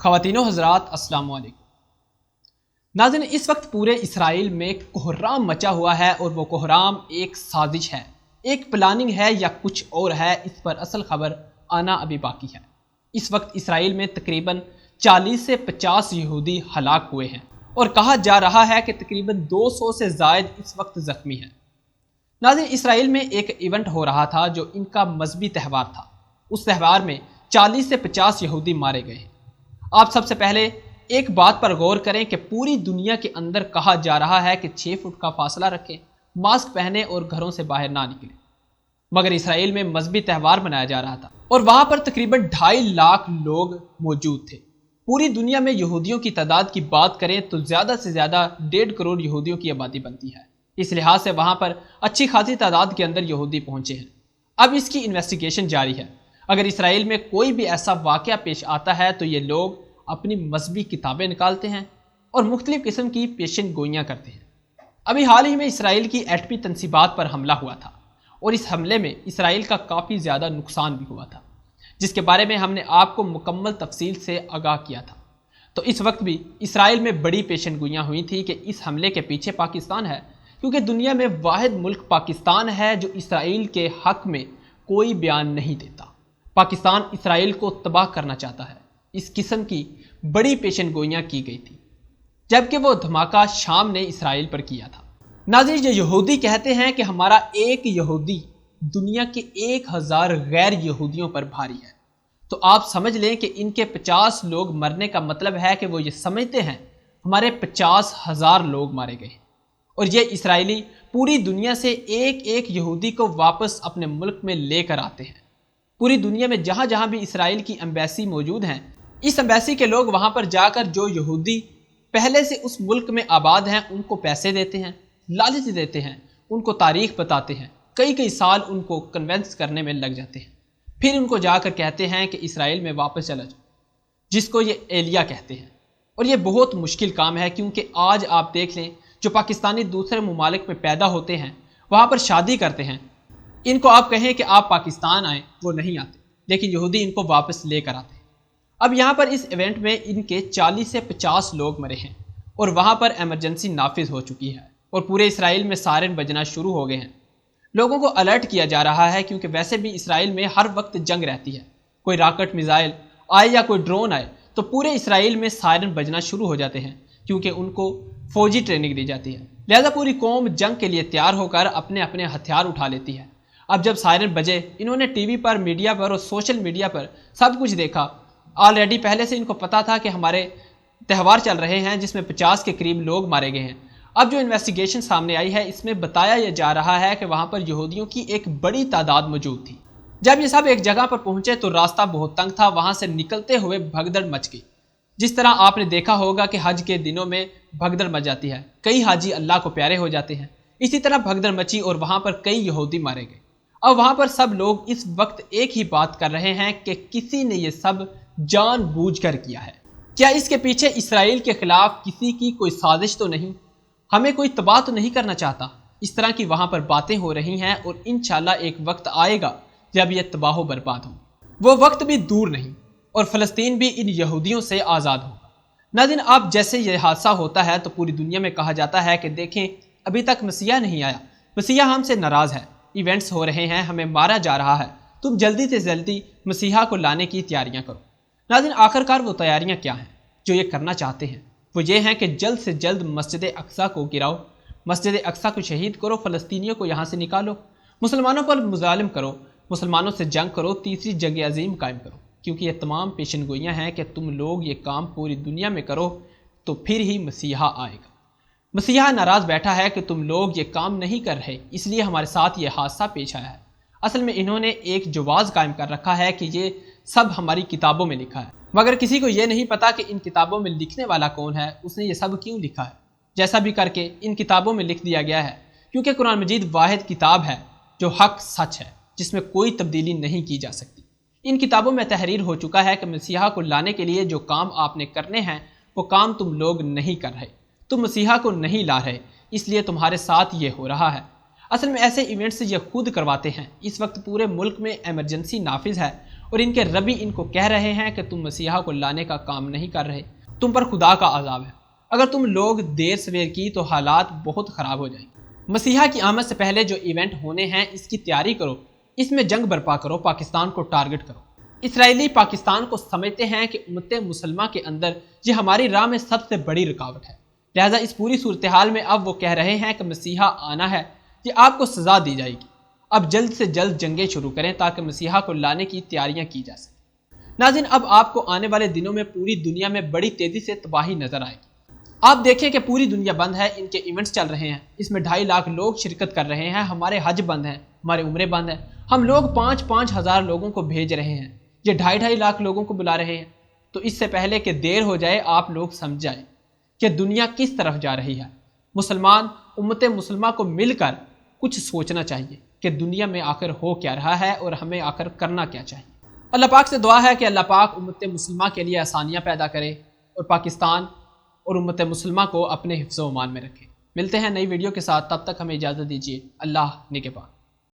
ख़वातीन व हज़रात अस्सलाम वालेकुम। नाज़रीन, इस वक्त पूरे इसराइल में कोहराम मचा हुआ है और वो कोहराम एक साजिश है, एक प्लानिंग है या कुछ और है, इस पर असल खबर आना अभी बाकी है। इस वक्त इसराइल में तकरीबन 40 से 50 यहूदी हलाक हुए हैं और कहा जा रहा है कि तकरीबन 200 से ज़ायद इस वक्त ज़ख्मी हैं। नाज़रीन, इसराइल में एक इवेंट हो रहा था जो इनका मजहबी त्यौहार था। उस त्यौहार में 40 से 50 यहूदी मारे गए हैं। आप सबसे पहले एक बात पर गौर करें कि पूरी दुनिया के अंदर कहा जा रहा है कि 6 फुट का फासला रखें, मास्क पहने और घरों से बाहर ना निकलें, मगर इसराइल में मजहबी त्यौहार मनाया जा रहा था और वहां पर तकरीबन 2.5 लाख लोग मौजूद थे। पूरी दुनिया में यहूदियों की तादाद की बात करें तो ज़्यादा से ज़्यादा 1.5 करोड़ यहूदियों की आबादी बनती है। इस लिहाज से वहां पर अच्छी खासी तादाद के अंदर यहूदी पहुंचे हैं। अब इसकी इन्वेस्टिगेशन जारी है। अगर इसराइल में कोई भी ऐसा वाक़या पेश आता है तो ये लोग अपनी मजहबी किताबें निकालते हैं और मुख्तलिफ किस्म की पेशन गोइयाँ करते हैं। अभी हाल ही में इसराइल की एटमी तनसीबात पर हमला हुआ था और इस हमले में इसराइल का काफ़ी ज़्यादा नुकसान भी हुआ था, जिसके बारे में हमने आपको मुकम्मल तफसील से आगाह किया था। तो इस वक्त भी इसराइल में बड़ी पेशन गोइयाँ हुई थी कि इस हमले के पीछे पाकिस्तान है, क्योंकि दुनिया में वाहिद मुल्क पाकिस्तान है जो इसराइल के हक में कोई बयान नहीं देता। पाकिस्तान इसराइल को तबाह करना चाहता है। इस किस्म की बड़ी पेशन गोइयाँ की गई थी, जबकि वो धमाका शाम ने इसराइल पर किया था। नाज़रीन, यहूदी कहते हैं कि हमारा एक यहूदी दुनिया के 1000 गैर यहूदियों पर भारी है। तो आप समझ लें कि इनके 50 लोग मरने का मतलब है कि वो ये समझते हैं हमारे 50,000 लोग मारे गए और ये इसराइली पूरी दुनिया से एक एक यहूदी को वापस अपने मुल्क में लेकर आते हैं। पूरी दुनिया में जहाँ जहाँ भी इसराइल की एम्बेसी मौजूद हैं, इस एम्बेसी के लोग वहाँ पर जाकर जो यहूदी पहले से उस मुल्क में आबाद हैं उनको पैसे देते हैं, लालच देते हैं, उनको तारीख बताते हैं, कई साल उनको कन्वेंस करने में लग जाते हैं, फिर उनको जाकर कहते हैं कि इसराइल में वापस चला जाओ, जिसको ये एलिया कहते हैं। और ये बहुत मुश्किल काम है, क्योंकि आज आप देख लें जो पाकिस्तानी दूसरे ममालिक में पैदा होते हैं, वहाँ पर शादी करते हैं, इनको आप कहें कि आप पाकिस्तान आएँ, वो नहीं आते, लेकिन यहूदी इनको वापस लेकर आते हैं। अब यहाँ पर इस इवेंट में इनके 40 से 50 लोग मरे हैं और वहाँ पर एमरजेंसी नाफिज हो चुकी है और पूरे इसराइल में सायरन बजना शुरू हो गए हैं। लोगों को अलर्ट किया जा रहा है, क्योंकि वैसे भी इसराइल में हर वक्त जंग रहती है। कोई रॉकेट मिसाइल आए या कोई ड्रोन आए तो पूरे इसराइल में सायरन बजना शुरू हो जाते हैं, क्योंकि उनको फौजी ट्रेनिंग दी जाती है। लिहाजा पूरी कौम जंग के लिए तैयार होकर अपने अपने हथियार उठा लेती है। अब जब सायरन बजे, इन्होंने टीवी पर, मीडिया पर और सोशल मीडिया पर सब कुछ देखा। ऑलरेडी पहले से इनको पता था कि हमारे त्यौहार चल रहे हैं जिसमें 50 के करीब लोग मारे गए हैं। अब जो इन्वेस्टिगेशन सामने आई है, इसमें बताया यह जा रहा है कि वहाँ पर यहूदियों की एक बड़ी तादाद मौजूद थी। जब ये सब एक जगह पर पहुँचे तो रास्ता बहुत तंग था, वहाँ से निकलते हुए भगदड़ मच गई। जिस तरह आपने देखा होगा कि हज के दिनों में भगदड़ मच जाती है, कई हाजी अल्लाह को प्यारे हो जाते हैं, इसी तरह भगदड़ मची और वहाँ पर कई यहूदी मारे गए। अब वहाँ पर सब लोग इस वक्त एक ही बात कर रहे हैं कि किसी ने ये सब जानबूझकर किया है। क्या इसके पीछे इसराइल के खिलाफ किसी की कोई साजिश तो नहीं? हमें कोई तबाह तो नहीं करना चाहता? इस तरह की वहाँ पर बातें हो रही हैं और इंशाल्लाह एक वक्त आएगा जब यह तबाह बर्बाद हो। वो वक्त भी दूर नहीं और फ़लस्तीन भी इन यहूदियों से आज़ाद होगा। नाज़रीन, आप जैसे यह हादसा होता है तो पूरी दुनिया में कहा जाता है कि देखें अभी तक मसीहा नहीं आया, मसीहा हमसे नाराज़ है, इवेंट्स हो रहे हैं, हमें मारा जा रहा है, तुम जल्दी से जल्दी मसीहा को लाने की तैयारियां करो। नाज़रीन, आखिरकार वो तैयारियां क्या हैं जो ये करना चाहते हैं? वो ये हैं कि जल्द से जल्द मस्जिद अक्सा को गिराओ, मस्जिद अक्सा को शहीद करो, फ़लस्तीनियों को यहाँ से निकालो, मुसलमानों पर मुजालिम करो, मुसलमानों से जंग करो, तीसरी जंग अजीम कायम करो। क्योंकि ये तमाम पेशन गोइयाँ हैं कि तुम लोग ये काम पूरी दुनिया में करो तो फिर ही मसीहा आएगा। मसीहा नाराज़ बैठा है कि तुम लोग ये काम नहीं कर रहे, इसलिए हमारे साथ ये हादसा पेश आया है। असल में इन्होंने एक जवाज़ कायम कर रखा है कि ये सब हमारी किताबों में लिखा है, मगर किसी को ये नहीं पता कि इन किताबों में लिखने वाला कौन है, उसने ये सब क्यों लिखा है। जैसा भी करके इन किताबों में लिख दिया गया है, क्योंकि कुरान मजीद वाहिद किताब है जो हक सच है, जिसमें कोई तब्दीली नहीं की जा सकती। इन किताबों में तहरीर हो चुका है कि मसीहा को लाने के लिए जो काम आपने करने हैं वो काम तुम लोग नहीं कर रहे, तुम मसीहा को नहीं ला रहे, इसलिए तुम्हारे साथ ये हो रहा है। असल में ऐसे इवेंट्स ये खुद करवाते हैं। इस वक्त पूरे मुल्क में एमरजेंसी नाफिज है اور ان کے ربی ان کو کہہ رہے ہیں کہ تم مسیحا کو لانے کا کام نہیں کر رہے، تم پر خدا کا عذاب ہے، اگر تم لوگ دیر سویر کی تو حالات بہت خراب ہو جائیں گے۔ مسیحا کی آمد سے پہلے جو ایونٹ ہونے ہیں اس کی تیاری کرو، اس میں جنگ برپا کرو، پاکستان کو ٹارگٹ کرو۔ اسرائیلی پاکستان کو سمجھتے ہیں کہ امت مسلمہ کے اندر یہ ہماری راہ میں سب سے بڑی رکاوٹ ہے، لہٰذا اس پوری صورتحال میں اب وہ کہہ رہے ہیں کہ مسیحا آنا ہے، یہ آپ کو سزا دی جائے گی، اب جلد سے جلد جنگیں شروع کریں تاکہ مسیحا کو لانے کی تیاریاں کی جا سکیں۔ ناظرین، اب آپ کو آنے والے دنوں میں پوری دنیا میں بڑی تیزی سے تباہی نظر آئے گی۔ آپ دیکھیں کہ پوری دنیا بند ہے، ان کے ایونٹس چل رہے ہیں، اس میں 2.5 لاکھ لوگ شرکت کر رہے ہیں، ہمارے حج بند ہیں، ہمارے عمرے بند ہیں، ہم لوگ 5-5 ہزار لوگوں کو بھیج رہے ہیں، یہ 2.5 لاکھ لوگوں کو بلا رہے ہیں۔ تو اس سے پہلے کہ دیر ہو جائے آپ لوگ سمجھ جائیں کہ دنیا کس طرف جا رہی ہے۔ مسلمان امت مسلمہ کو مل کر کچھ سوچنا چاہیے کہ دنیا میں آخر ہو کیا رہا ہے اور ہمیں آخر کرنا کیا چاہیے۔ اللہ پاک سے دعا ہے کہ اللہ پاک امت مسلمہ کے لیے آسانیاں پیدا کرے اور پاکستان اور امت مسلمہ کو اپنے حفظ و امان میں رکھے۔ ملتے ہیں نئی ویڈیو کے ساتھ، تب تک ہمیں اجازت دیجیے۔ اللہ نگہبان۔